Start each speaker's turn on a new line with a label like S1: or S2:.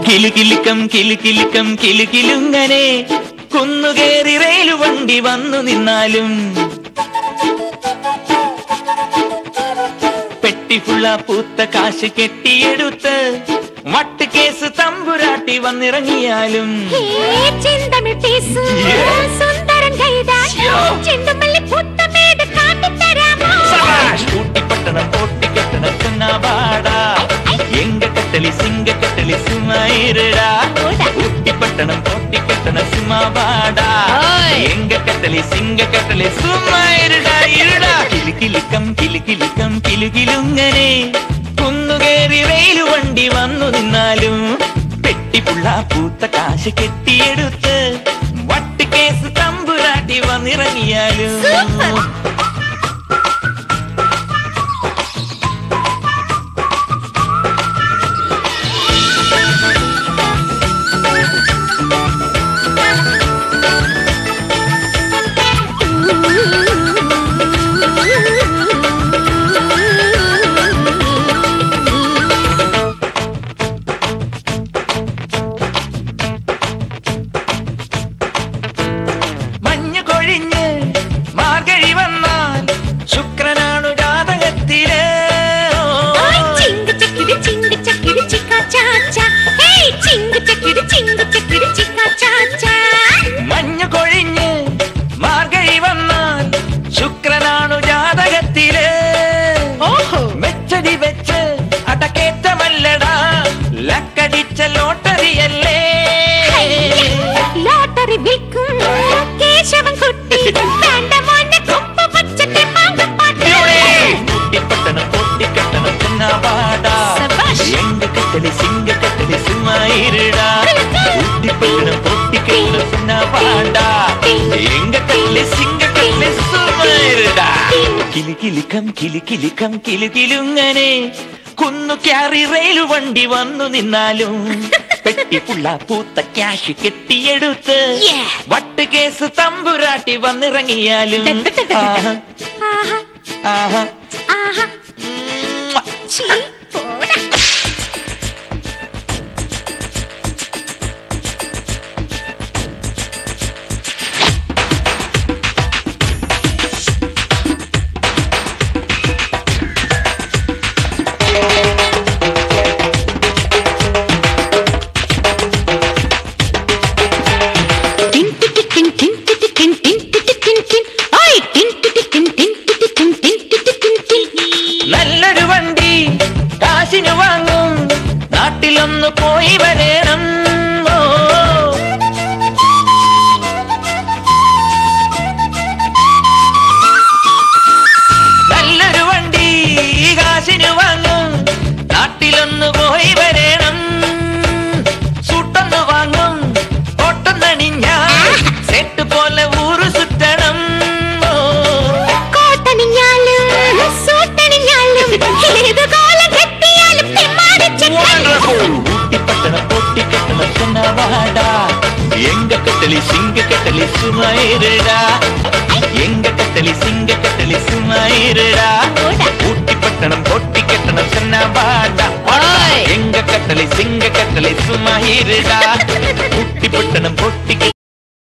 S1: കിലുകിലുക്കം കിലുകിലുക്കം കിലുകിലുങ്ങനെ കുന്നുകേറി റെയിലു വണ്ടി വന്നു നിന്നാലും പെട്ടിഫുള്ള പൂത്ത കാശ് കെട്ടിയെടുത്ത് മട്ട് കേസ് തമ്പുരാട്ടി വന്നിറങ്ങിയാലും ഊട്ടിപ്പട്ടണം പൊട്ടിക്കെട്ടണം ചെന്നാവാടാ എങ്ക കട്ടലി സിംഗ കട്ടലി സുമയിരുടാ ഊട്ടിപ്പട്ടണം പൊട്ടിക്കെട്ടണം സുമാവാടാ എങ്ക കട്ടലി സിംഗ കട്ടലി സുമയിരുടാ ഇരുടാ കിലുകിലുക്കം കിലുകിലുക്കം കിലുകിലുങ്ങനെ കുന്നുകേറി റെയിലു വണ്ടി വന്നു നിന്നാലും പെട്ടിപ്പുള്ള പൂത്ത കാശ് കെട്ടിയെടുത്ത് വട്ട് കേസ് തമ്പുരാട്ടി വന്നിറങ്ങിയാലും കിലുകിലുക്കം കിലുകിലുക്കം കിലുകിലുങ്ങനെ കുന്നു ക്യാറി റെയിലു വണ്ടി വന്നു നിന്നാലും പെട്ടിപ്പുള്ള പൂത്ത ക്യാഷ് കെട്ടിയെടുത്ത് വട്ട് കേസ് തമ്പുരാട്ടി വന്നിറങ്ങിയാലും നല്ലൊരു വണ്ടി കാശിന് വാങ്ങും നാട്ടിലൊന്നു പോയി വരേണം നല്ലൊരു വണ്ടി കാശിന് വാങ്ങും നാട്ടിലൊന്നു പോയി വരേണം സൂട്ടൊന്നു വാങ്ങും കോട്ടൊന്നണിഞ്ഞ സെറ്റ് പോലെ ഊരു സുറ്റണം ഊട്ടിപ്പട്ടണം പൊട്ടിക്കെട്ടണം ചെന്നവാടാ എങ്ക കട്ടലി സിംഗ കട്ടലി സുമയിരുടാ എങ്ക കട്ടലി സിംഗ കട്ടലി സുമയിരുടാ ഊട്ടിപ്പട്ടണം പൊട്ടിക്കെട്ടണം ചെന്നവാടാ എങ്ക കട്ടലി സിംഗ കട്ടലി സുമയിരുടാ ഊട്ടിപ്പട്ടണം പൊട്ടിക്കെട്ടണം